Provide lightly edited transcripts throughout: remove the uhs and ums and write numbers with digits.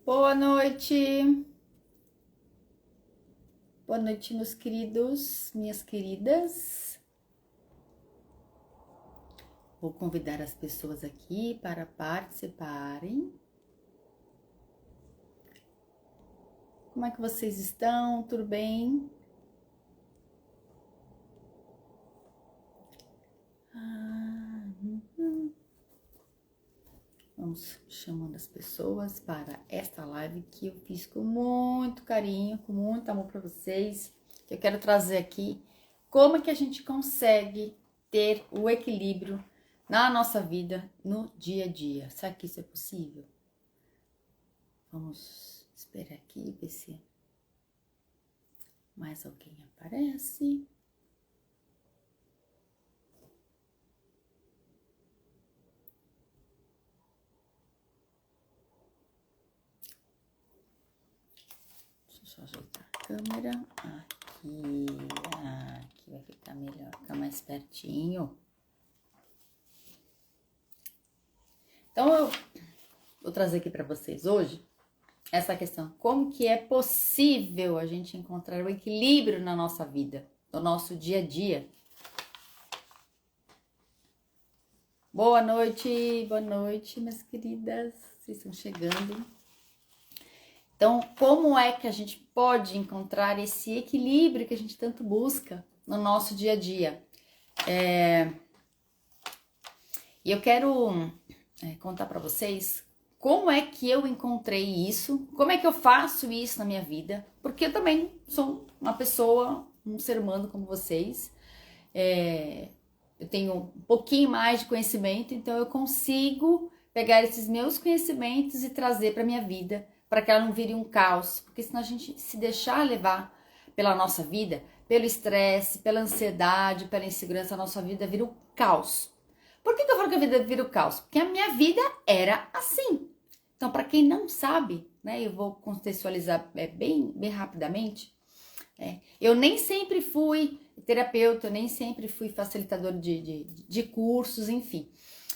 Boa noite. Boa noite, meus queridos, minhas queridas. Vou convidar as pessoas aqui para participarem. Como é que vocês estão? Tudo bem? Vamos chamando as pessoas para esta live que eu fiz com muito carinho, com muito amor para vocês. Eu quero trazer aqui como é que a gente consegue ter o equilíbrio na nossa vida, no dia a dia. Será que isso é possível? Vamos esperar aqui, ver se mais alguém aparece. Deixa eu só ajeitar a câmera. Aqui vai ficar melhor, ficar mais pertinho. Então, eu vou trazer aqui para vocês hoje essa questão. Como que é possível a gente encontrar o equilíbrio na nossa vida, no nosso dia a dia? Boa noite, minhas queridas. Vocês estão chegando. Então, como é que a gente pode encontrar esse equilíbrio que a gente tanto busca no nosso dia a dia? E eu quero contar para vocês como é que eu encontrei isso, como é que eu faço isso na minha vida, porque eu também sou uma pessoa, um ser humano como vocês. Eu tenho um pouquinho mais de conhecimento, então eu consigo pegar esses meus conhecimentos e trazer para minha vida, para que ela não vire um caos, porque senão a gente se deixar levar pela nossa vida, pelo estresse, pela ansiedade, pela insegurança, a nossa vida vira um caos. Por que eu falo que a vida vira um caos? Porque a minha vida era assim. Então, para quem não sabe, né, eu vou contextualizar bem rapidamente. Eu nem sempre fui terapeuta, eu nem sempre fui facilitador de cursos, enfim.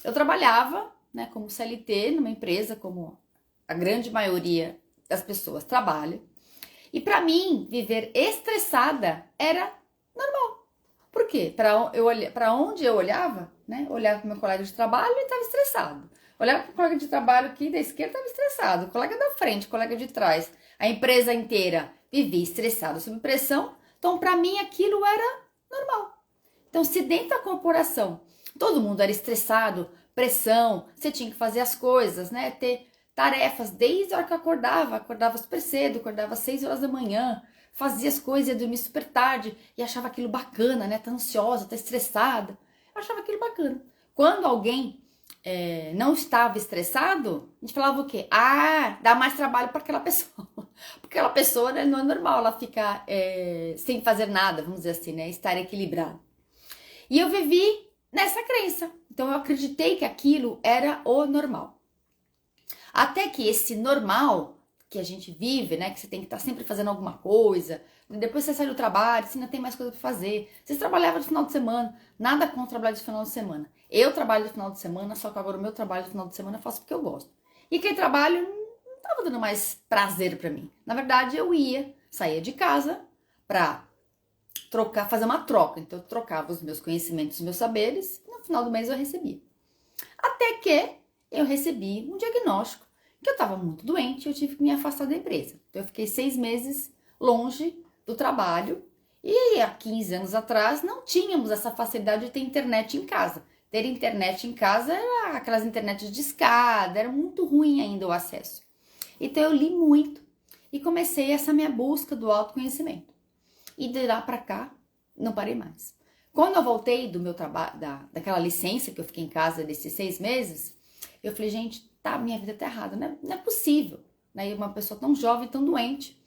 Eu trabalhava, né, como CLT numa empresa, como a grande maioria das pessoas trabalha. E para mim, viver estressada era normal. Por quê? Para onde eu olhava, né? Olhava para meu colega de trabalho e estava estressado. Olhava para o colega de trabalho aqui da esquerda, estava estressado. O colega da frente, o colega de trás. A empresa inteira vivia estressada, sob pressão. Então, para mim, aquilo era normal. Então, se dentro da corporação todo mundo era estressado, pressão, você tinha que fazer as coisas, né? Ter tarefas desde a hora que eu acordava super cedo, acordava às 6 horas da manhã, fazia as coisas, ia dormir super tarde e achava aquilo bacana, né? Tá ansiosa, tá estressada. Eu achava aquilo bacana. Quando alguém não estava estressado, a gente falava o quê? Dá mais trabalho para aquela pessoa. Porque aquela pessoa, né, não é normal ela ficar sem fazer nada, vamos dizer assim, né? Estar equilibrada. E eu vivi nessa crença. Então eu acreditei que aquilo era o normal. Até que esse normal que a gente vive, né, que você tem que estar sempre fazendo alguma coisa, depois você sai do trabalho, você ainda tem mais coisa para fazer. Vocês trabalhavam no final de semana, nada contra trabalhar de final de semana. Eu trabalho no final de semana, só que agora o meu trabalho no final de semana eu faço porque eu gosto. E aquele trabalho não estava dando mais prazer para mim. Na verdade, eu saía de casa para fazer uma troca. Então eu trocava os meus conhecimentos, os meus saberes, e no final do mês eu recebia. Até que eu recebi um diagnóstico que eu estava muito doente e eu tive que me afastar da empresa. Então eu fiquei 6 meses longe do trabalho e há 15 anos atrás não tínhamos essa facilidade de ter internet em casa. Ter internet em casa era aquelas internets de escada, era muito ruim ainda o acesso. Então eu li muito e comecei essa minha busca do autoconhecimento. E de lá para cá, não parei mais. Quando eu voltei do meu trabalho, daquela licença que eu fiquei em casa desses 6 meses, eu falei, gente, minha vida tá errada, não é possível, né? Uma pessoa tão jovem, tão doente,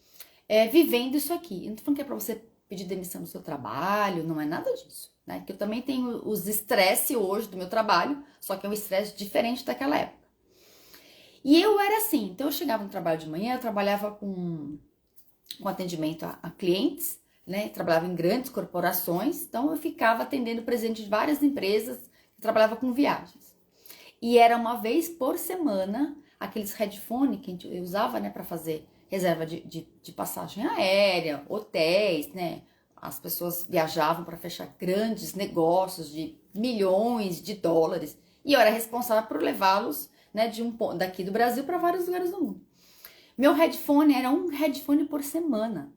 vivendo isso aqui. Eu não tô falando que é pra você pedir demissão do seu trabalho, não é nada disso, né? Que eu também tenho os estresse hoje do meu trabalho, só que é um estresse diferente daquela época. E eu era assim, então eu chegava no trabalho de manhã, eu trabalhava com atendimento a clientes, né? Trabalhava em grandes corporações, então eu ficava atendendo presente de várias empresas, eu trabalhava com viagens. E era uma vez por semana, aqueles headphones que a gente usava, né, para fazer reserva de passagem aérea, hotéis, né? As pessoas viajavam para fechar grandes negócios de milhões de dólares. E eu era responsável por levá-los, né, daqui do Brasil para vários lugares do mundo. Meu headphone era um headphone por semana.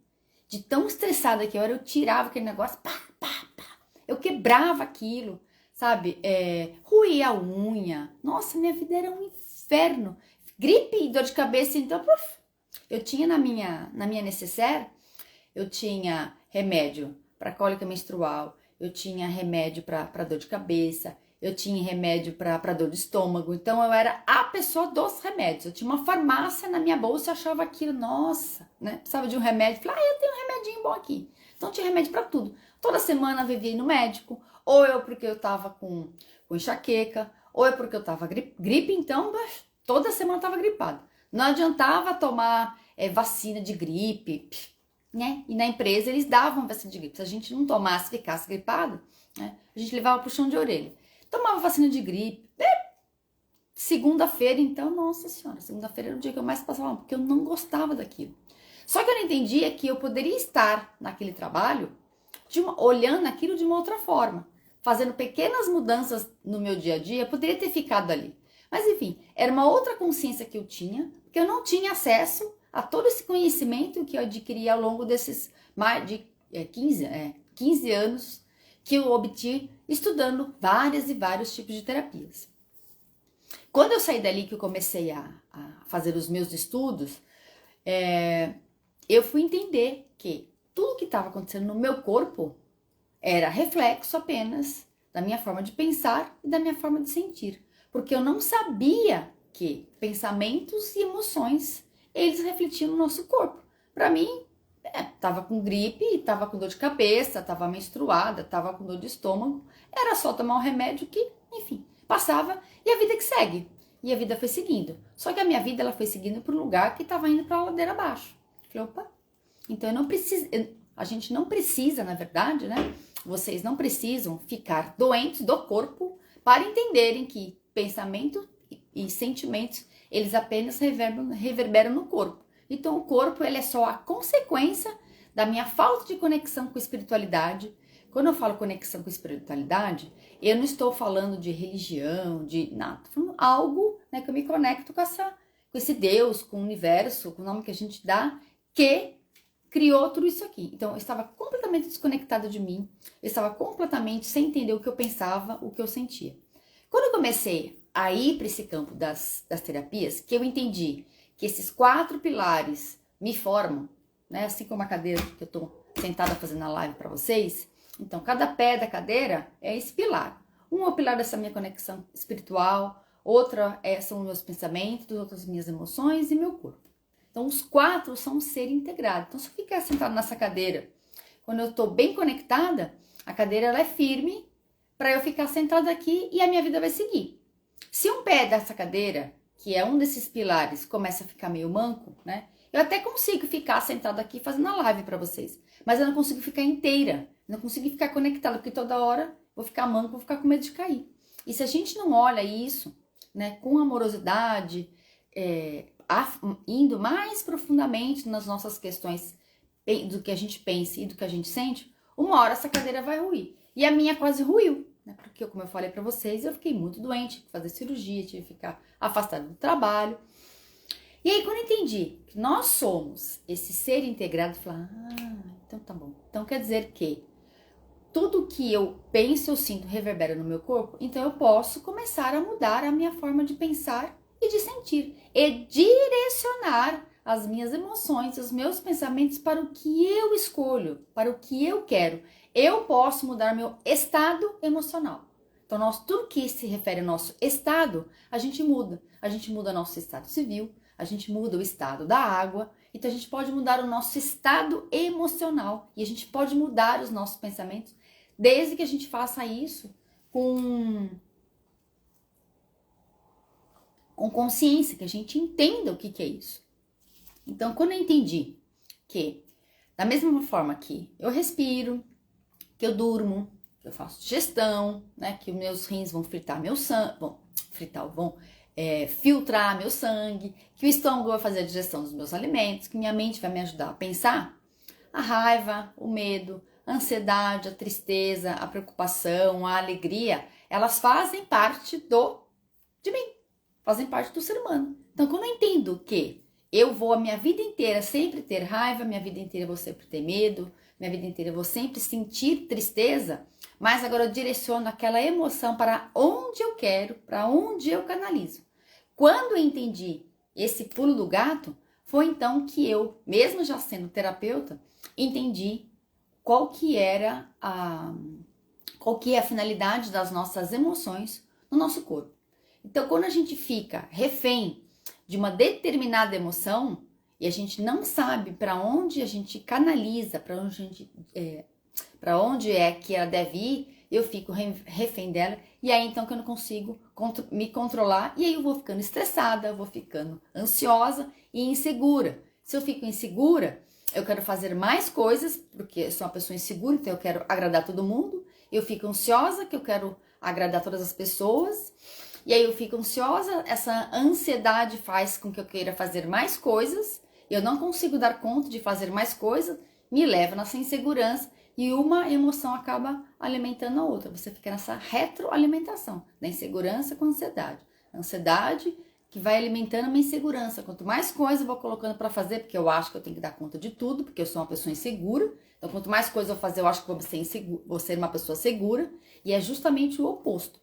De tão estressada que eu era, eu tirava aquele negócio, pá, pá, pá. Eu quebrava aquilo, sabe? Ruía a unha. Nossa, minha vida era um inferno. Gripe e dor de cabeça, então, eu tinha na minha necessaire, eu tinha remédio para cólica menstrual, eu tinha remédio para dor de cabeça, eu tinha remédio para dor de estômago. Então eu era a pessoa dos remédios. Eu tinha uma farmácia na minha bolsa e achava aquilo, nossa, né? Precisava de um remédio. Falei, eu tenho um remedinho bom aqui. Então tinha remédio para tudo. Toda semana eu vivia no médico, ou eu porque eu tava com enxaqueca, ou é porque eu tava gripe, então toda semana eu tava gripada. Não adiantava tomar vacina de gripe, né? E na empresa eles davam vacina de gripe. Se a gente não tomasse, ficasse gripado, né? A gente levava pro chão de orelha. Tomava vacina de gripe. Segunda-feira, então, nossa senhora, segunda-feira era o dia que eu mais passava mal, porque eu não gostava daquilo. Só que eu não entendia que eu poderia estar naquele trabalho olhando aquilo de uma outra forma, fazendo pequenas mudanças no meu dia a dia, eu poderia ter ficado ali. Mas enfim, era uma outra consciência que eu tinha, porque eu não tinha acesso a todo esse conhecimento que eu adquiri ao longo desses mais de 15 anos que eu obtive estudando vários e vários tipos de terapias. Quando eu saí dali, que eu comecei a fazer os meus estudos, eu fui entender que tudo que estava acontecendo no meu corpo era reflexo apenas da minha forma de pensar e da minha forma de sentir. Porque eu não sabia que pensamentos e emoções, eles refletiam no nosso corpo. Para mim, tava com gripe, tava com dor de cabeça, tava menstruada, tava com dor de estômago. Era só tomar um remédio que, enfim, passava e a vida que segue. E a vida foi seguindo. Só que a minha vida ela foi seguindo para um lugar que estava indo para a ladeira abaixo. Falei, opa, então eu não preciso, a gente não precisa, na verdade, né? Vocês não precisam ficar doentes do corpo para entenderem que pensamento e sentimentos, eles apenas reverberam no corpo. Então o corpo ele é só a consequência da minha falta de conexão com a espiritualidade. Quando eu falo conexão com a espiritualidade, eu não estou falando de religião, de nada. Estou falando algo, né, que eu me conecto com esse Deus, com o universo, com o nome que a gente dá, que criou tudo isso aqui. Então eu estava completamente desconectada de mim, eu estava completamente sem entender o que eu pensava, o que eu sentia. Quando eu comecei a ir para esse campo das terapias, que eu entendi que esses 4 pilares me formam, né, assim como a cadeira que eu estou sentada fazendo a live para vocês. Então, cada pé da cadeira é esse pilar. Um é o pilar dessa minha conexão espiritual, outra são os meus pensamentos, outras minhas emoções e meu corpo. Então, os 4 são um ser integrado. Então, se eu ficar sentada nessa cadeira, quando eu estou bem conectada, a cadeira ela é firme para eu ficar sentada aqui e a minha vida vai seguir. Se um pé dessa cadeira, que é um desses pilares, começa a ficar meio manco, né? Eu até consigo ficar sentada aqui fazendo a live para vocês, mas eu não consigo ficar inteira, não consigo ficar conectada, porque toda hora vou ficar manco, vou ficar com medo de cair. E se a gente não olha isso, né, com amorosidade, indo mais profundamente nas nossas questões do que a gente pensa e do que a gente sente, uma hora essa cadeira vai ruir. E a minha quase ruiu, né? Porque, como eu falei para vocês, eu fiquei muito doente, tive que fazer cirurgia, tive que ficar afastada do trabalho. E aí, quando eu entendi que nós somos esse ser integrado, eu falei, então tá bom. Então quer dizer que tudo que eu penso, eu sinto, reverbera no meu corpo, então eu posso começar a mudar a minha forma de pensar e de sentir. E direcionar as minhas emoções, os meus pensamentos para o que eu escolho, para o que eu quero. Eu posso mudar meu estado emocional. Então, tudo que se refere ao nosso estado, a gente muda. A gente muda nosso estado civil, a gente muda o estado da água. Então, a gente pode mudar o nosso estado emocional. E a gente pode mudar os nossos pensamentos, desde que a gente faça isso com consciência, que a gente entenda o que é isso. Então, quando eu entendi que, da mesma forma que eu respiro, que eu durmo, que eu faço digestão, né, que os meus rins vão filtrar meu sangue, fritar, vão filtrar meu sangue, que o estômago vai fazer a digestão dos meus alimentos, que minha mente vai me ajudar a pensar. A raiva, o medo, a ansiedade, a tristeza, a preocupação, a alegria, elas fazem parte de mim, fazem parte do ser humano. Então, quando eu entendo que eu vou a minha vida inteira sempre ter raiva, minha vida inteira eu vou sempre ter medo, minha vida inteira eu vou sempre sentir tristeza, mas agora eu direciono aquela emoção para onde eu quero, para onde eu canalizo. Quando eu entendi esse pulo do gato, foi então que eu, mesmo já sendo terapeuta, entendi qual que é a finalidade das nossas emoções no nosso corpo. Então, quando a gente fica refém de uma determinada emoção e a gente não sabe para onde a gente canaliza, para onde é que ela deve ir, eu fico refém dela e aí então que eu não consigo me controlar e aí eu vou ficando estressada, eu vou ficando ansiosa e insegura. Se eu fico insegura, eu quero fazer mais coisas, porque eu sou uma pessoa insegura, então eu quero agradar todo mundo. Eu fico ansiosa, que eu quero agradar todas as pessoas. E aí eu fico ansiosa, essa ansiedade faz com que eu queira fazer mais coisas. Eu não consigo dar conta de fazer mais coisas, me leva nessa insegurança e uma emoção acaba alimentando a outra. Você fica nessa retroalimentação da insegurança com a ansiedade. A ansiedade que vai alimentando a minha insegurança. Quanto mais coisa eu vou colocando para fazer, porque eu acho que eu tenho que dar conta de tudo, porque eu sou uma pessoa insegura. Então, quanto mais coisa eu fazer, eu acho que vou ser uma pessoa segura. E é justamente o oposto.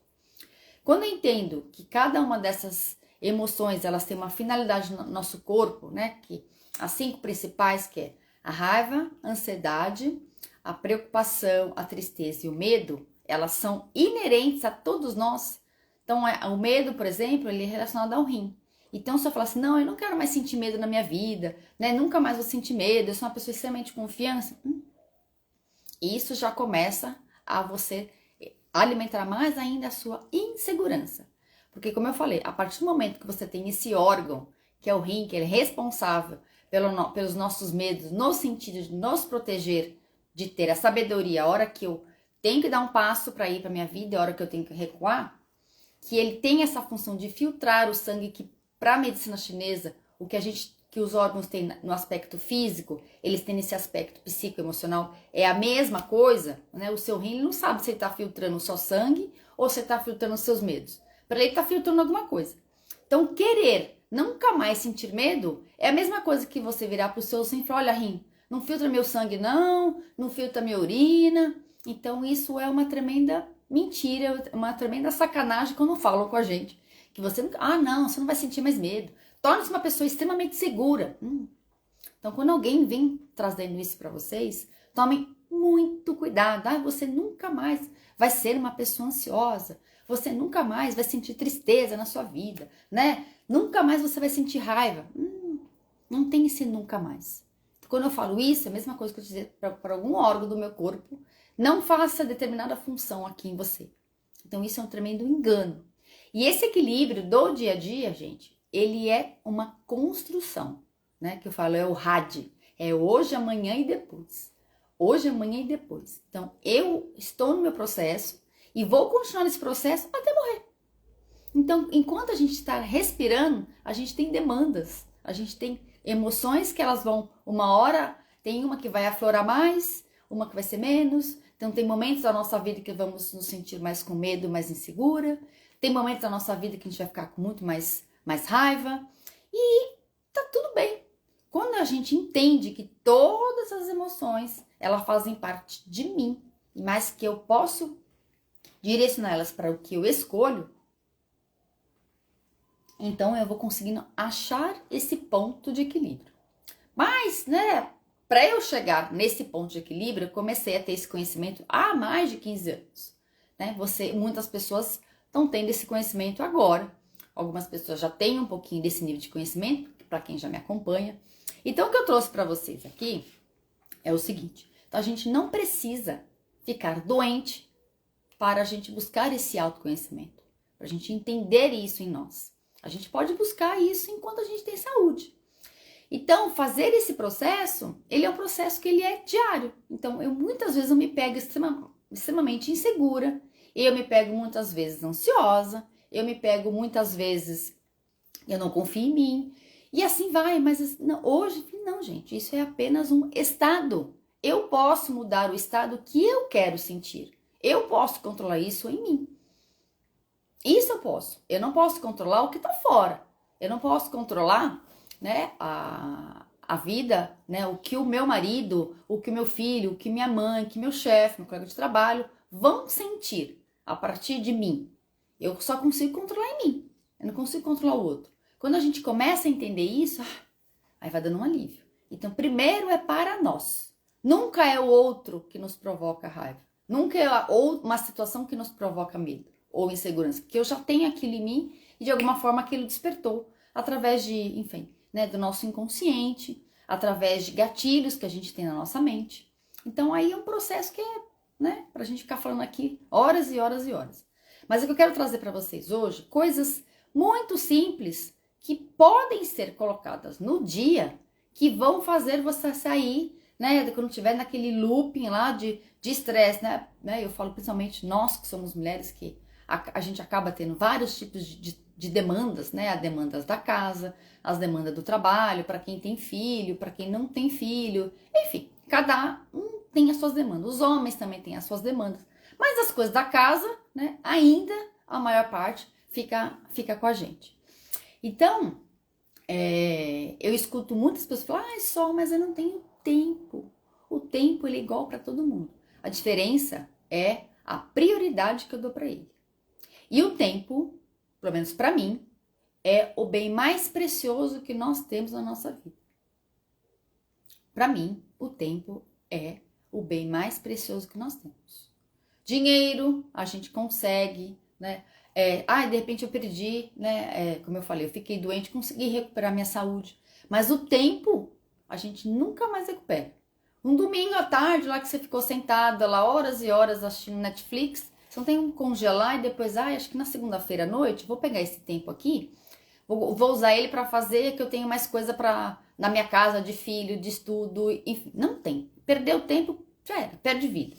Quando eu entendo que cada uma dessas emoções, elas têm uma finalidade no nosso corpo, né? Que as 5 principais, que é a raiva, a ansiedade, a preocupação, a tristeza e o medo, elas são inerentes a todos nós. Então, o medo, por exemplo, ele é relacionado ao rim. Então, se eu falar assim, não, eu não quero mais sentir medo na minha vida, né? Nunca mais vou sentir medo, eu sou uma pessoa extremamente confiança. Isso já começa a você alimentar mais ainda a sua insegurança. Porque, como eu falei, a partir do momento que você tem esse órgão, que é o rim, que ele é responsável pelos nossos medos, no sentido de nos proteger, de ter a sabedoria, a hora que eu tenho que dar um passo para ir para minha vida, a hora que eu tenho que recuar, que ele tem essa função de filtrar o sangue, que para a medicina chinesa, que os órgãos têm no aspecto físico, eles têm nesse aspecto psicoemocional, é a mesma coisa, né? O seu rim não sabe se ele está filtrando só sangue ou se está filtrando os seus medos. Para ele está filtrando alguma coisa. Então, querer nunca mais sentir medo é a mesma coisa que você virar para o seu rim e falar, olha, rim, não filtra meu sangue não filtra minha urina. Então, isso é uma tremenda mentira, uma tremenda sacanagem quando falam com a gente. Que você não, você não vai sentir mais medo. Torne-se uma pessoa extremamente segura. Então, quando alguém vem trazendo isso para vocês, tomem muito cuidado. Você nunca mais vai ser uma pessoa ansiosa. Você nunca mais vai sentir tristeza na sua vida, né? Nunca mais você vai sentir raiva. Não tem esse nunca mais. Quando eu falo isso, é a mesma coisa que eu dizer para algum órgão do meu corpo, não faça determinada função aqui em você. Então, isso é um tremendo engano. E esse equilíbrio do dia a dia, gente, ele é uma construção, né? Que eu falo, é o RAD. É hoje, amanhã e depois. Hoje, amanhã e depois. Então, eu estou no meu processo e vou continuar nesse processo até morrer. Então, enquanto a gente está respirando, a gente tem demandas. A gente tem emoções que elas vão, uma hora, tem uma que vai aflorar mais, uma que vai ser menos. Então, tem momentos da nossa vida que vamos nos sentir mais com medo, mais insegura. Tem momentos da nossa vida que a gente vai ficar com muito mais raiva. E tá tudo bem. Quando a gente entende que todas as emoções, elas fazem parte de mim, mas que eu posso direcionar elas para o que eu escolho, então eu vou conseguindo achar esse ponto de equilíbrio. Mas, né, para eu chegar nesse ponto de equilíbrio, eu comecei a ter esse conhecimento há mais de 15 anos. Né? Muitas pessoas estão tendo esse conhecimento agora. Algumas pessoas já têm um pouquinho desse nível de conhecimento, para quem já me acompanha. Então, o que eu trouxe para vocês aqui é o seguinte. Então, a gente não precisa ficar doente para a gente buscar esse autoconhecimento. Para a gente entender isso em nós. A gente pode buscar isso enquanto a gente tem saúde. Então, fazer esse processo, ele é um processo que ele é diário. Então, muitas vezes eu me pego extremamente insegura, eu me pego muitas vezes ansiosa, eu me pego muitas vezes, eu não confio em mim, e assim vai, mas não, hoje, não, gente, isso é apenas um estado. Eu posso mudar o estado que eu quero sentir. Eu posso controlar isso em mim. Isso eu posso. Eu não posso controlar o que tá fora. Eu não posso controlar, né, a vida, né, o que o meu marido, o que o meu filho, o que minha mãe, o que meu chefe, meu colega de trabalho vão sentir a partir de mim. Eu só consigo controlar em mim. Eu não consigo controlar o outro. Quando a gente começa a entender isso, aí vai dando um alívio. Então, primeiro é para nós. Nunca é o outro que nos provoca raiva. Nunca é uma situação que nos provoca medo ou insegurança. Porque eu já tenho aquilo em mim e de alguma forma aquilo despertou. Através de, enfim, né, do nosso inconsciente, através de gatilhos que a gente tem na nossa mente. Então, aí é um processo que é, né, pra gente ficar falando aqui horas e horas e horas. Mas o que eu quero trazer para vocês hoje, coisas muito simples que podem ser colocadas no dia que vão fazer você sair, né, quando estiver naquele looping lá de estresse, né? Eu falo principalmente nós que somos mulheres, que a gente acaba tendo vários tipos de demandas, né? As demandas da casa, as demandas do trabalho, para quem tem filho, para quem não tem filho, enfim, cada um tem as suas demandas. Os homens também têm as suas demandas. Mas as coisas da casa, né, ainda a maior parte fica com a gente. Então, eu escuto muitas pessoas falar, Sol, mas eu não tenho tempo. O tempo ele é igual para todo mundo. A diferença é a prioridade que eu dou para ele. E o tempo, pelo menos para mim, é o bem mais precioso que nós temos na nossa vida. Para mim, o tempo é o bem mais precioso que nós temos. Dinheiro, a gente consegue, né? De repente eu perdi, né? Como eu falei, eu fiquei doente, consegui recuperar minha saúde. Mas o tempo, a gente nunca mais recupera. Um domingo à tarde, lá que você ficou sentada lá horas e horas assistindo Netflix, você não tem que congelar e depois, acho que na segunda-feira à noite, vou pegar esse tempo aqui, vou usar ele para fazer que eu tenho mais coisa na minha casa, de filho, de estudo, enfim, não tem. Perdeu tempo, já era, perde vida.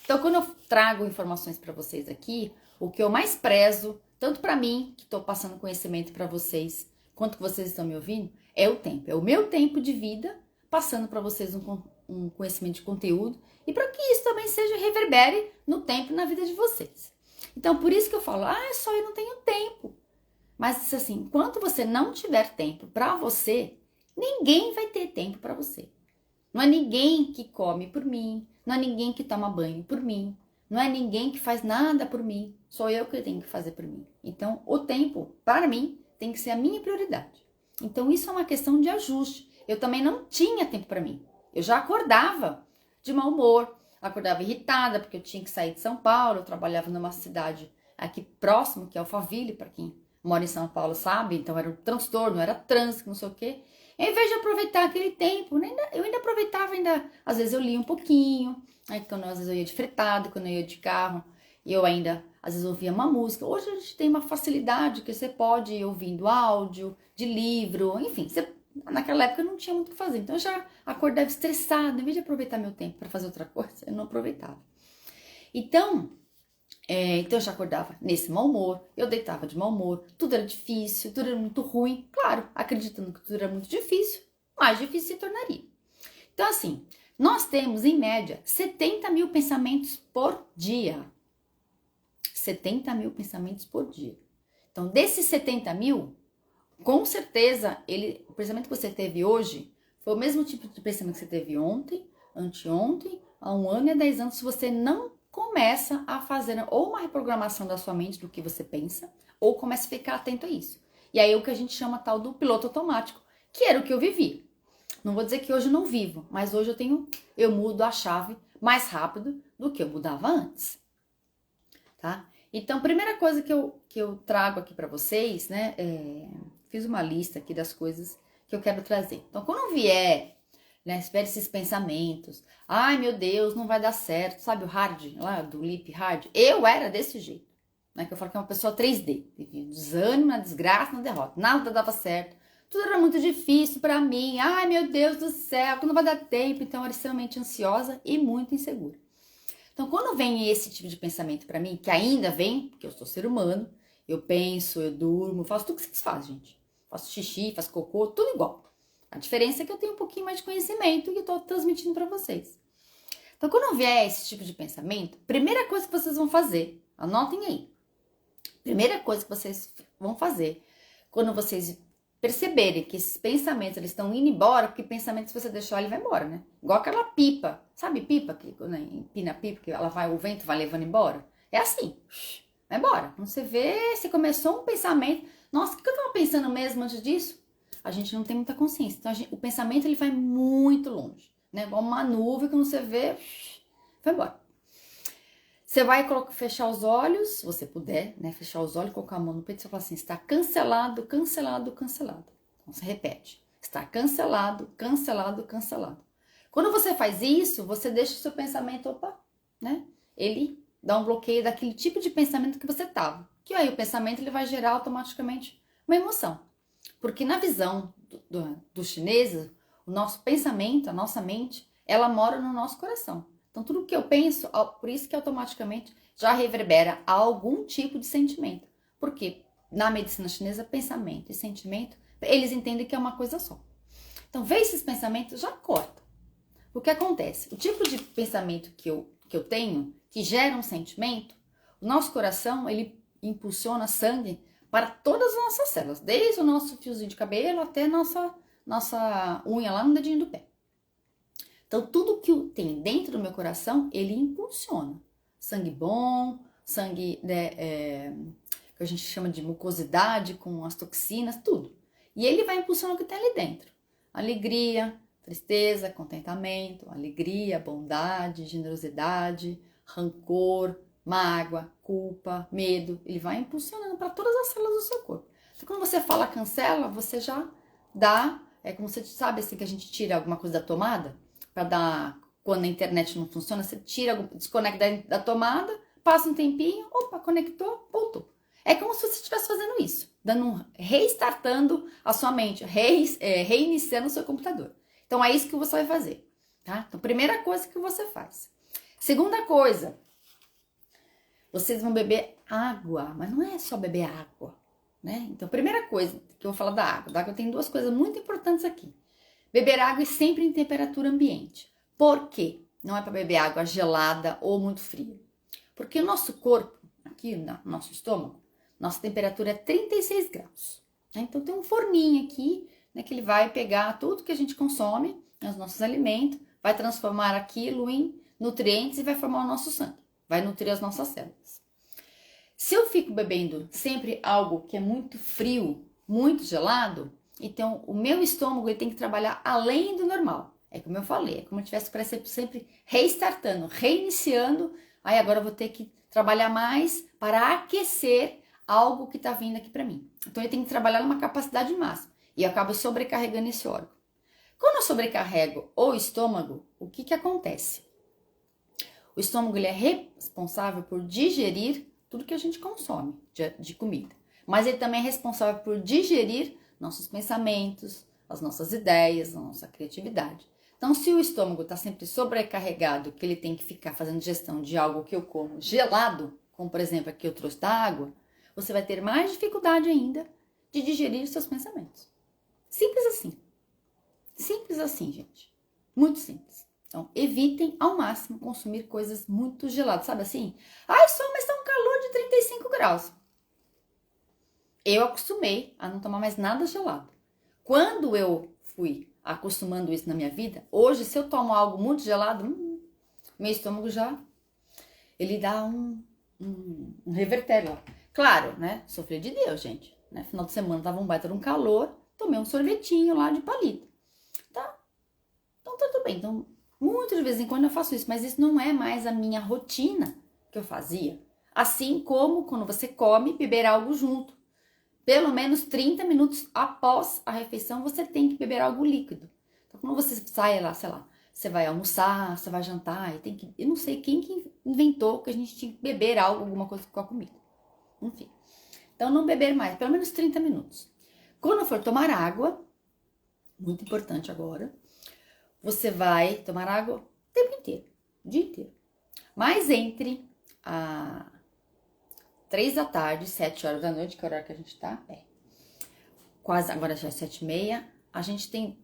Então, quando eu trago informações para vocês aqui, o que eu mais prezo, tanto para mim, que estou passando conhecimento para vocês, quanto que vocês estão me ouvindo, é o tempo. É o meu tempo de vida, passando para vocês um conhecimento de conteúdo, e para que isso também seja reverbere no tempo e na vida de vocês. Então, por isso que eu falo, só eu não tenho tempo. Mas, assim, enquanto você não tiver tempo para você, ninguém vai ter tempo para você. Não é ninguém que come por mim, não é ninguém que toma banho por mim, não é ninguém que faz nada por mim, sou eu que tenho que fazer por mim. Então, o tempo, para mim, tem que ser a minha prioridade. Então, isso é uma questão de ajuste. Eu também não tinha tempo para mim. Eu já acordava de mau humor, acordava irritada, porque eu tinha que sair de São Paulo, eu trabalhava numa cidade aqui próximo, que é Alphaville, para quem mora em São Paulo sabe, então era um transtorno, era trânsito, não sei o quê. Em vez de aproveitar aquele tempo, eu ainda aproveitava, às vezes eu lia um pouquinho, aí às vezes eu ia de fretado, quando eu ia de carro, e eu ainda, às vezes, ouvia uma música. Hoje a gente tem uma facilidade que você pode ir ouvindo áudio, de livro, enfim, naquela época eu não tinha muito o que fazer, então eu já acordava estressada, em vez de aproveitar meu tempo para fazer outra coisa, eu não aproveitava. Então eu já acordava nesse mau humor, eu deitava de mau humor, tudo era difícil, tudo era muito ruim. Claro, acreditando que tudo era muito difícil, mais difícil se tornaria. Então, assim, nós temos, em média, 70 mil pensamentos por dia. 70 mil pensamentos por dia. Então, desses 70 mil, com certeza, o pensamento que você teve hoje foi o mesmo tipo de pensamento que você teve ontem, anteontem, há 1 ano e há 10 anos, se você não começa a fazer ou uma reprogramação da sua mente do que você pensa, ou começa a ficar atento a isso. E aí é o que a gente chama tal do piloto automático, que era o que eu vivi. Não vou dizer que hoje eu não vivo, mas hoje eu mudo a chave mais rápido do que eu mudava antes. Tá? Então, primeira coisa que eu trago aqui para vocês, né, fiz uma lista aqui das coisas que eu quero trazer. Então, quando vier, né, espere esses pensamentos, ai meu Deus, não vai dar certo, sabe o hard, lá do Lip Hard? Eu era desse jeito, né, que eu falo que é uma pessoa 3D, desânimo, na desgraça, na derrota, nada dava certo, tudo era muito difícil pra mim, ai meu Deus do céu, que não vai dar tempo, então eu era extremamente ansiosa e muito insegura. Então, quando vem esse tipo de pensamento pra mim, que ainda vem, porque eu sou ser humano, eu penso, eu durmo, faço tudo que vocês fazem, gente. Faço xixi, faço cocô, tudo igual. A diferença é que eu tenho um pouquinho mais de conhecimento que eu tô transmitindo para vocês. Então, quando vier esse tipo de pensamento, primeira coisa que vocês vão fazer, anotem aí. Primeira coisa que vocês vão fazer, quando vocês perceberem que esses pensamentos eles estão indo embora, porque pensamento se você deixar ele vai embora, né? Igual aquela pipa, sabe pipa, que quando empina a pipa, que ela vai, o vento vai levando embora? É assim, vai embora. Quando você vê, você começou um pensamento, nossa, o que eu tava pensando mesmo antes disso? A gente não tem muita consciência, então o pensamento ele vai muito longe, né? Igual uma nuvem, quando você vê, vai embora. Você vai fechar os olhos, se você puder, né? Fechar os olhos, colocar a mão no peito e você fala assim, está cancelado, cancelado, cancelado. Então você repete, está cancelado, cancelado, cancelado. Quando você faz isso, você deixa o seu pensamento, opa, né? Ele dá um bloqueio daquele tipo de pensamento que você estava. Que aí o pensamento ele vai gerar automaticamente uma emoção. Porque na visão do chinês, o nosso pensamento, a nossa mente, ela mora no nosso coração. Então, tudo que eu penso, por isso que automaticamente já reverbera algum tipo de sentimento. Porque na medicina chinesa, pensamento e sentimento, eles entendem que é uma coisa só. Então, vê esses pensamentos, já corta. O que acontece? O tipo de pensamento que eu tenho, que gera um sentimento, o nosso coração, ele impulsiona sangue para todas as nossas células. Desde o nosso fiozinho de cabelo até nossa unha lá no dedinho do pé. Então, tudo que tem dentro do meu coração, ele impulsiona. Sangue bom, sangue que a gente chama de mucosidade, com as toxinas, tudo. E ele vai impulsionar o que tem ali dentro. Alegria, tristeza, contentamento, alegria, bondade, generosidade, rancor, mágoa, culpa, medo. Ele vai impulsionando para todas as células do seu corpo. Então, quando você fala cancela, você já dá, é como você sabe assim que a gente tira alguma coisa da tomada, para dar, quando a internet não funciona, você tira, desconecta da tomada, passa um tempinho, opa, conectou, voltou. É como se você estivesse fazendo isso, restartando a sua mente, reiniciando o seu computador. Então é isso que você vai fazer, tá? Então, primeira coisa que você faz. Segunda coisa, vocês vão beber água, mas não é só beber água, né? Então, primeira coisa que eu vou falar da água. Da água tem duas coisas muito importantes aqui. Beber água sempre em temperatura ambiente. Por quê? Não é para beber água gelada ou muito fria. Porque o nosso corpo, aqui no nosso estômago, nossa temperatura é 36 graus. Né? Então tem um forninho aqui, né, que ele vai pegar tudo que a gente consome, os nossos alimentos, vai transformar aquilo em nutrientes e vai formar o nosso sangue. Vai nutrir as nossas células. Se eu fico bebendo sempre algo que é muito frio, muito gelado, então o meu estômago ele tem que trabalhar além do normal. É como eu falei, é como se eu estivesse sempre restartando, reiniciando. Aí agora eu vou ter que trabalhar mais para aquecer algo que está vindo aqui para mim. Então ele tem que trabalhar numa capacidade máxima. E eu acabo sobrecarregando esse órgão. Quando eu sobrecarrego o estômago, o que acontece? O estômago ele é responsável por digerir tudo que a gente consome de comida. Mas ele também é responsável por digerir nossos pensamentos, as nossas ideias, a nossa criatividade. Então, se o estômago está sempre sobrecarregado, que ele tem que ficar fazendo gestão de algo que eu como gelado, como por exemplo aqui eu trouxe da água, você vai ter mais dificuldade ainda de digerir os seus pensamentos. Simples assim. Simples assim, gente. Muito simples. Então, evitem ao máximo consumir coisas muito geladas. Sabe assim? Ai, só, mas tá um calor de 35 graus. Eu acostumei a não tomar mais nada gelado. Quando eu fui acostumando isso na minha vida, hoje, se eu tomo algo muito gelado, meu estômago já, ele dá um revertério lá. Claro, né? Sofri de Deus, gente. Né? Final de semana tava um baita de um calor, tomei um sorvetinho lá de palito. Tá? Então tá tudo bem. Então, muito de vez em quando eu faço isso, mas isso não é mais a minha rotina que eu fazia. Assim como quando você come, beber algo junto. Pelo menos 30 minutos após a refeição, você tem que beber algo líquido. Então, quando você sai lá, sei lá, você vai almoçar, você vai jantar, e tem que... Eu não sei quem que inventou que a gente tinha que beber algo, alguma coisa com a comida. Enfim. Então, não beber mais, pelo menos 30 minutos. Quando for tomar água, muito importante agora, você vai tomar água o tempo inteiro, o dia inteiro. Mas entre 3 da tarde, 7 horas da noite, que é o horário que a gente tá, quase, agora já é 7h30, a gente tem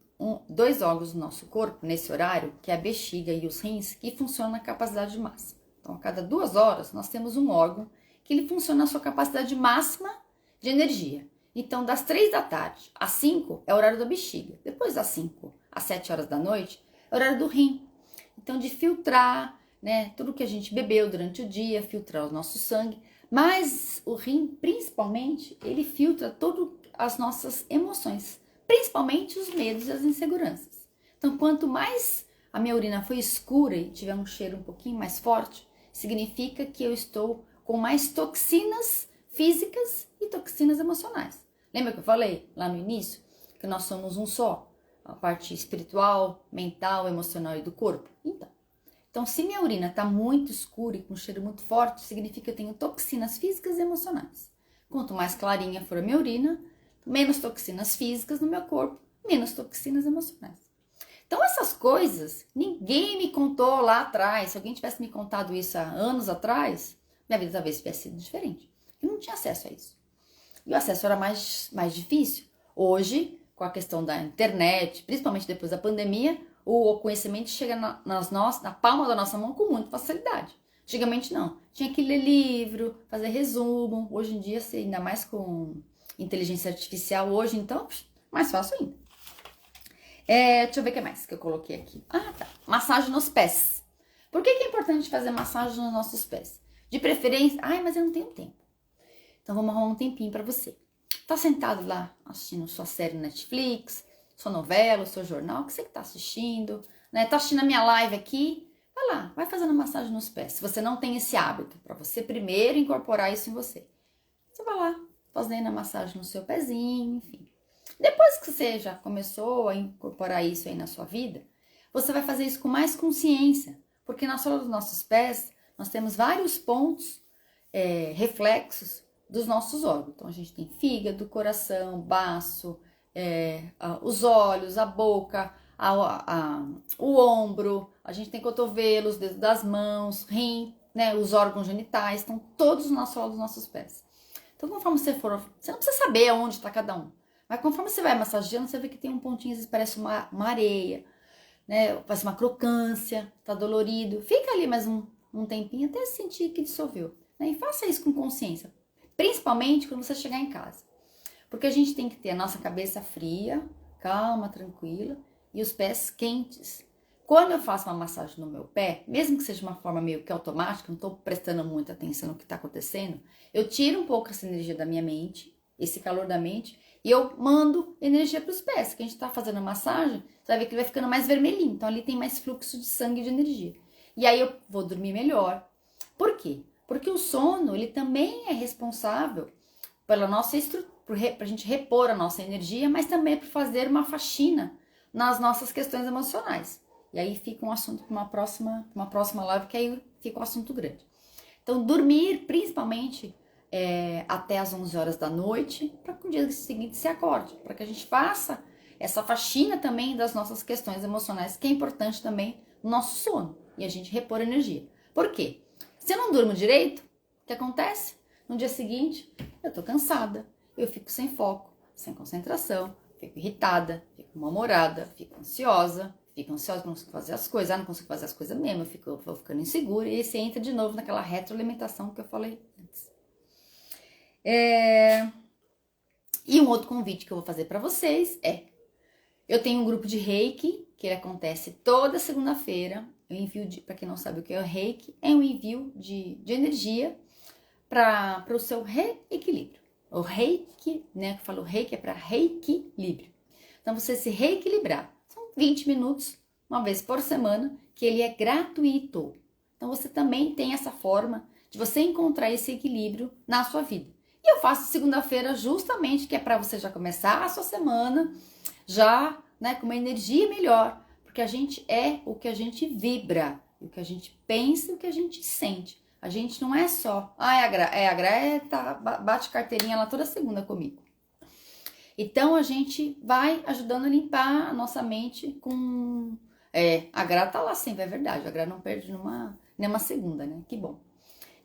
dois órgãos do nosso corpo, nesse horário, que é a bexiga e os rins, que funcionam na capacidade máxima. Então, a cada 2 horas, nós temos um órgão que ele funciona na sua capacidade máxima de energia. Então, das 3 da tarde às 5 é o horário da bexiga. Depois das 5 às 7 horas da noite é o horário do rim. Então, de filtrar, né, tudo que a gente bebeu durante o dia, filtrar o nosso sangue. Mas o rim, principalmente, ele filtra todas as nossas emoções, principalmente os medos e as inseguranças. Então, quanto mais a minha urina foi escura e tiver um cheiro um pouquinho mais forte, significa que eu estou com mais toxinas físicas e toxinas emocionais. Lembra que eu falei lá no início que nós somos um só? A parte espiritual, mental, emocional e do corpo? Então, se minha urina está muito escura e com cheiro muito forte, significa que eu tenho toxinas físicas e emocionais. Quanto mais clarinha for a minha urina, menos toxinas físicas no meu corpo, menos toxinas emocionais. Então, essas coisas, ninguém me contou lá atrás. Se alguém tivesse me contado isso há anos atrás, minha vida talvez tivesse sido diferente. Eu não tinha acesso a isso. E o acesso era mais difícil. Hoje, com a questão da internet, principalmente depois da pandemia, o conhecimento chega na palma da nossa mão com muita facilidade. Antigamente não. Tinha que ler livro, fazer resumo. Hoje em dia, ainda mais com inteligência artificial, hoje então, mais fácil ainda. Deixa eu ver o que mais que eu coloquei aqui. Ah, tá. Massagem nos pés. Por que é importante fazer massagem nos nossos pés? De preferência... Ai, mas eu não tenho tempo. Então, vamos arrumar um tempinho pra você. Tá sentado lá assistindo sua série Netflix, sua novela, seu jornal, o que você que tá assistindo, né? Tá assistindo a minha live aqui? Vai lá, vai fazendo massagem nos pés. Se você não tem esse hábito, pra você primeiro incorporar isso em você. Você vai lá, fazendo a massagem no seu pezinho, enfim. Depois que você já começou a incorporar isso aí na sua vida, você vai fazer isso com mais consciência, porque na sola dos nossos pés nós temos vários pontos reflexos dos nossos órgãos. Então a gente tem fígado, coração, baço, os olhos, a boca, o ombro, a gente tem cotovelos, dedos das mãos, rim, né, os órgãos genitais, estão todos na sola dos nossos pés. Então conforme você for, você não precisa saber aonde está cada um. Mas conforme você vai massageando, você vê que tem um pontinho, às vezes parece uma areia, né? Parece uma crocância, tá dolorido. Fica ali mais um tempinho até sentir que dissolveu. Né? E faça isso com consciência, principalmente quando você chegar em casa. Porque a gente tem que ter a nossa cabeça fria, calma, tranquila, e os pés quentes. Quando eu faço uma massagem no meu pé, mesmo que seja de uma forma meio que automática, não estou prestando muita atenção no que está acontecendo, eu tiro um pouco essa energia da minha mente, esse calor da mente, e eu mando energia para os pés. Que a gente está fazendo a massagem, você vai ver que ele vai ficando mais vermelhinho. Então ali tem mais fluxo de sangue e de energia. E aí eu vou dormir melhor. Por quê? Porque o sono, ele também é responsável pela nossa estrutura, para a gente repor a nossa energia, mas também por fazer uma faxina nas nossas questões emocionais. E aí fica um assunto para uma próxima live, que aí fica um assunto grande. Então dormir, principalmente... até as 11 horas da noite, para que no dia seguinte se acorde, para que a gente faça essa faxina também das nossas questões emocionais, que é importante também no nosso sono, e a gente repor energia. Por quê? Se eu não durmo direito, o que acontece? No dia seguinte, eu tô cansada, eu fico sem foco, sem concentração, fico irritada, fico mal-humorada, fico ansiosa, não consigo fazer as coisas, não consigo fazer as coisas mesmo, eu vou ficando insegura, e aí você entra de novo naquela retroalimentação que eu falei antes. E um outro convite que eu vou fazer para vocês eu tenho um grupo de Reiki, que ele acontece toda segunda-feira. Eu envio, para quem não sabe o que é o Reiki, é um envio de energia para o seu reequilíbrio. O Reiki, né, que eu falo Reiki, é para reequilíbrio. Então você se reequilibrar. São 20 minutos, uma vez por semana, que ele é gratuito. Então você também tem essa forma de você encontrar esse equilíbrio na sua vida. E eu faço segunda-feira justamente, que é para você já começar a sua semana, já, né, com uma energia melhor. Porque a gente é o que a gente vibra, o que a gente pensa e o que a gente sente. A gente não é só, a Gra bate carteirinha lá toda segunda comigo. Então a gente vai ajudando a limpar a nossa mente com... a Gra tá lá sempre, é verdade. A Gra não perde nenhuma segunda, né? Que bom.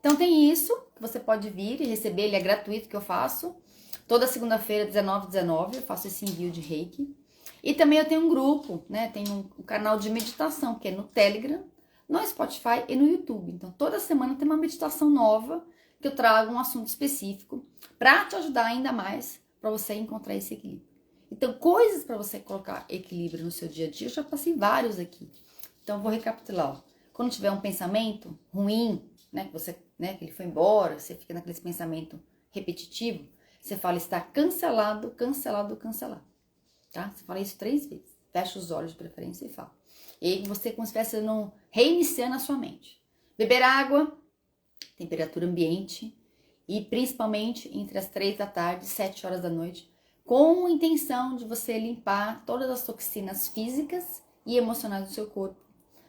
Então tem isso, que você pode vir e receber, ele é gratuito, que eu faço. Toda segunda-feira, 19h19, eu faço esse envio de reiki. E também eu tenho um grupo, né? Tenho um canal de meditação, que é no Telegram, no Spotify e no YouTube. Então toda semana tem uma meditação nova, que eu trago um assunto específico, para te ajudar ainda mais, para você encontrar esse equilíbrio. Então, coisas para você colocar equilíbrio no seu dia a dia, eu já passei vários aqui. Então, vou recapitular. Ó. Quando tiver um pensamento ruim, né, que você, né, que ele foi embora, você fica naquele pensamento repetitivo, você fala, está cancelado, cancelado, cancelado. Tá? Você fala isso 3 vezes. Fecha os olhos de preferência e fala. E aí você, como se estivesse reiniciando a sua mente. Beber água, temperatura ambiente, e principalmente entre as 3 da tarde e 7 horas da noite, com a intenção de você limpar todas as toxinas físicas e emocionais do seu corpo.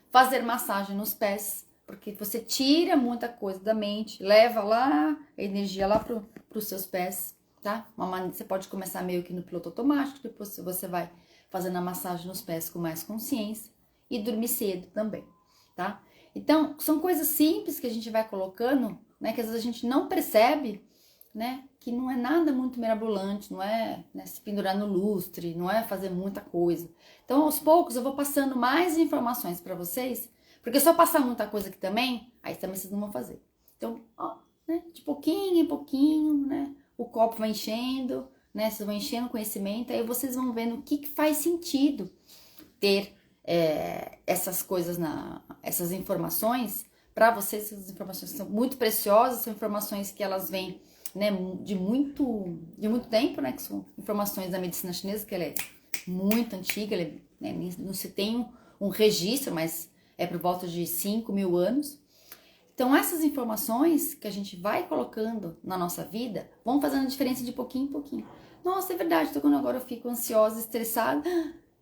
Fazer massagem nos pés, porque você tira muita coisa da mente, leva lá a energia lá para os seus pés, tá? Você pode começar meio que no piloto automático, depois você vai fazendo a massagem nos pés com mais consciência e dormir cedo também, tá? Então, são coisas simples que a gente vai colocando, né, que às vezes a gente não percebe, né, que não é nada muito mirabolante, não é, né, se pendurar no lustre, não é fazer muita coisa. Então, aos poucos, eu vou passando mais informações para vocês, porque se eu passar muita coisa aqui também, aí também vocês não vão fazer. Então, ó, né, de pouquinho em pouquinho, né, o copo vai enchendo, né, vocês vão enchendo conhecimento, aí vocês vão vendo o que faz sentido ter essas coisas, essas informações, para vocês, essas informações são muito preciosas, são informações que elas vêm, né, de muito tempo, né, que são informações da medicina chinesa, que ela é muito antiga, ela é, né, não se tem um registro, mas é por volta de 5.000 anos. Então, essas informações que a gente vai colocando na nossa vida vão fazendo diferença de pouquinho em pouquinho. Nossa, é verdade, então quando agora eu fico ansiosa, estressada,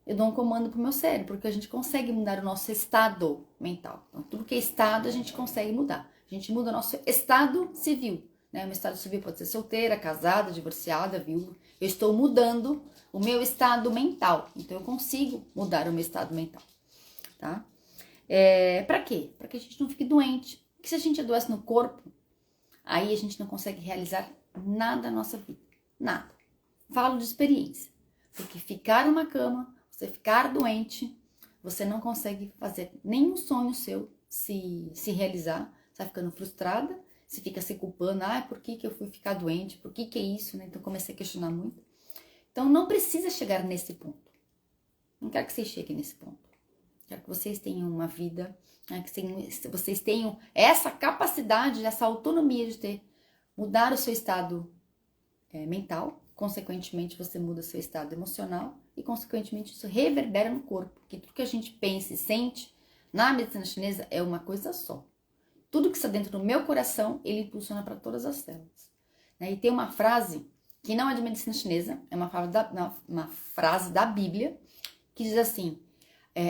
eu dou um comando pro meu cérebro, porque a gente consegue mudar o nosso estado mental. Então, tudo que é estado, a gente consegue mudar. A gente muda o nosso estado civil, né? O meu estado civil pode ser solteira, casada, divorciada, viúva. Eu estou mudando o meu estado mental. Então, eu consigo mudar o meu estado mental, tá? Pra quê? Pra que a gente não fique doente. Porque se a gente adoece no corpo, aí a gente não consegue realizar nada na nossa vida. Nada. Falo de experiência. Porque ficar numa cama, você ficar doente, você não consegue fazer nenhum sonho seu se realizar. Você vai ficando frustrada, você fica se culpando. Por que eu fui ficar doente? Por que é isso? Né? Então comecei a questionar muito. Então não precisa chegar nesse ponto. Não quero que vocês cheguem nesse ponto. Quero que vocês tenham uma vida, né, que vocês tenham essa capacidade, essa autonomia de mudar o seu estado mental. Consequentemente, você muda seu estado emocional e, consequentemente, isso reverbera no corpo. Porque tudo que a gente pensa e sente na medicina chinesa é uma coisa só. Tudo que está dentro do meu coração, ele impulsiona para todas as células. E tem uma frase que não é de medicina chinesa, é uma frase da Bíblia, que diz assim,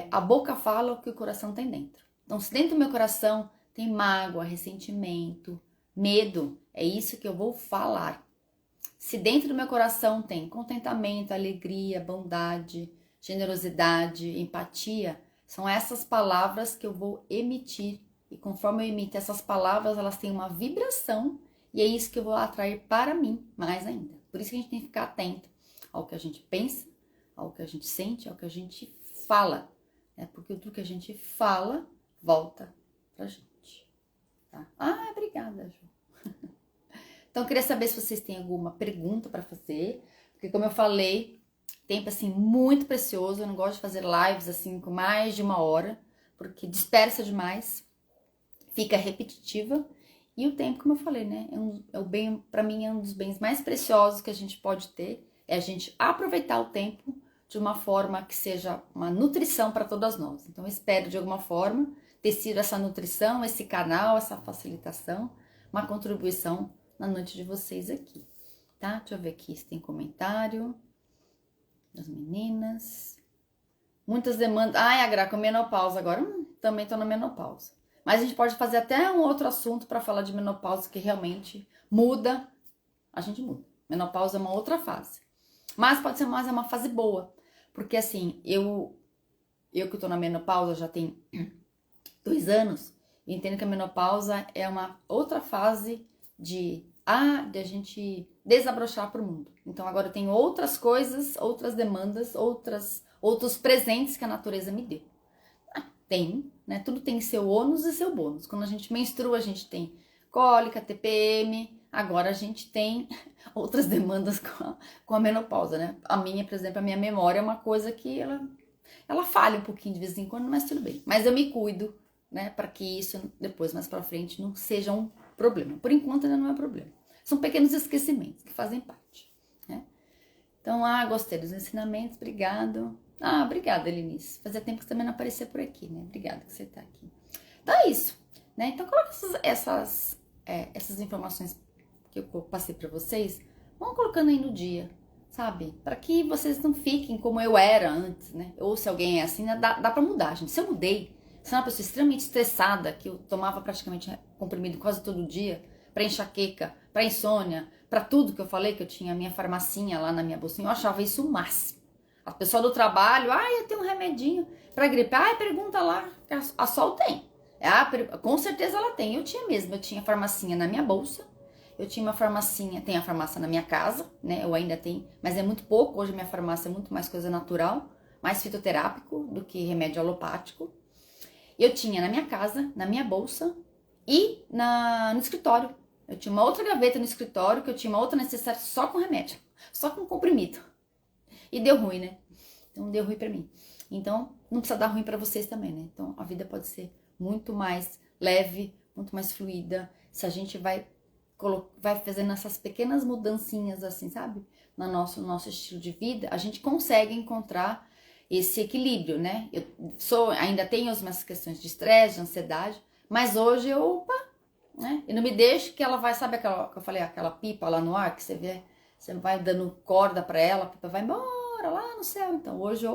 a boca fala o que o coração tem dentro. Então, se dentro do meu coração tem mágoa, ressentimento, medo, é isso que eu vou falar. Se dentro do meu coração tem contentamento, alegria, bondade, generosidade, empatia, são essas palavras que eu vou emitir. E conforme eu emito essas palavras, elas têm uma vibração e é isso que eu vou atrair para mim mais ainda. Por isso que a gente tem que ficar atento ao que a gente pensa, ao que a gente sente, ao que a gente fala. Porque tudo que a gente fala volta pra gente. Tá? Obrigada, Ju. Então, eu queria saber se vocês têm alguma pergunta para fazer, porque como eu falei, tempo assim muito precioso, eu não gosto de fazer lives assim com mais de 1 hora, porque dispersa demais, fica repetitiva, e o tempo, como eu falei, né, para mim é um dos bens mais preciosos que a gente pode ter, é a gente aproveitar o tempo de uma forma que seja uma nutrição para todas nós. Então, eu espero de alguma forma ter sido essa nutrição, esse canal, essa facilitação, uma contribuição na noite de vocês aqui, tá? Deixa eu ver aqui se tem comentário das meninas. Muitas demandas. Agra, com menopausa agora. Também tô na menopausa. Mas a gente pode fazer até um outro assunto para falar de menopausa que realmente muda. A gente muda. Menopausa é uma outra fase. Mas pode ser mais uma fase boa. Porque assim, eu que tô na menopausa já tem 2 anos, Entendo que a menopausa é uma outra fase de a gente desabrochar para o mundo. Então agora eu tenho outras coisas, outras demandas, outros presentes que a natureza me deu. Tem, né? Tudo tem seu ônus e seu bônus. Quando a gente menstrua, a gente tem cólica, TPM. Agora a gente tem outras demandas com a menopausa, né? A minha, por exemplo, a minha memória é uma coisa que ela falha um pouquinho de vez em quando, mas tudo bem. Mas eu me cuido, né? Para que isso depois, mais para frente, não seja um problema. Por enquanto ainda não é problema. São pequenos esquecimentos que fazem parte, né? Então, gostei dos ensinamentos, obrigado. Obrigada, Elinice. Fazia tempo que você também não aparecia por aqui, né? Obrigada que você tá aqui. Então é isso, né? Então coloca essas informações que eu passei pra vocês, vão colocando aí no dia, sabe? Para que vocês não fiquem como eu era antes, né? Ou se alguém é assim, né? Dá pra mudar, gente. Se eu mudei, se eu uma pessoa extremamente estressada, que eu tomava praticamente comprimido quase todo dia, pra enxaqueca, pra insônia, pra tudo que eu falei, que eu tinha a minha farmacinha lá na minha bolsinha, eu achava isso o máximo. A pessoa do trabalho, eu tenho um remedinho pra gripe. Pergunta lá, a Sol tem. Com certeza ela tem. Eu tinha mesmo, eu tinha farmacinha na minha bolsa. Eu tinha uma farmacinha, tem a farmácia na minha casa, né? Eu ainda tenho, mas é muito pouco. Hoje a minha farmácia é muito mais coisa natural, mais fitoterápico do que remédio alopático. Eu tinha na minha casa, na minha bolsa e no escritório. Eu tinha uma outra gaveta no escritório, que eu tinha uma outra necessária só com remédio, só com comprimido. E deu ruim, né? Então deu ruim pra mim. Então não precisa dar ruim pra vocês também, né? Então a vida pode ser muito mais leve, muito mais fluida, se a gente vai fazendo essas pequenas mudancinhas assim, sabe? No nosso estilo de vida, a gente consegue encontrar esse equilíbrio, né? Ainda tenho as minhas questões de estresse, de ansiedade, mas hoje né? E não me deixo que ela vai, sabe aquela que eu falei, aquela pipa lá no ar que você vê, você vai dando corda pra ela, a pipa vai embora lá no céu. Então hoje,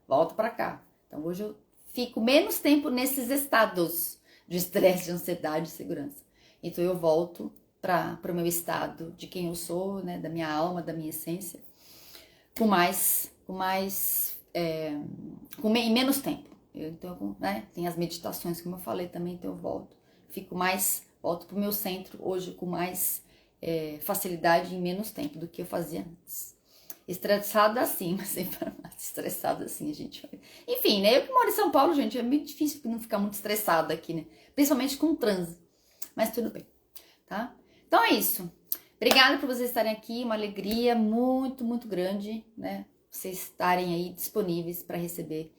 volto pra cá. Então hoje eu fico menos tempo nesses estados de estresse, de ansiedade, de segurança. Então eu volto para o meu estado de quem eu sou, né, da minha alma, da minha essência, em menos tempo. Então, né, tem as meditações, como eu falei também, então eu volto pro meu centro hoje com mais facilidade em menos tempo do que eu fazia antes. Estressada assim, mas sem farmácia, estressada assim, a gente vai. Enfim, né? Eu que moro em São Paulo, gente, é muito difícil não ficar muito estressada aqui, né? Principalmente com o trânsito. Mas tudo bem, tá? Então é isso. Obrigada por vocês estarem aqui, uma alegria muito, muito grande, né? Vocês estarem aí disponíveis para receber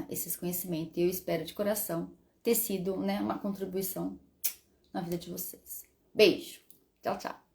esses conhecimentos. E eu espero de coração ter sido, né, uma contribuição na vida de vocês. Beijo. Tchau, tchau.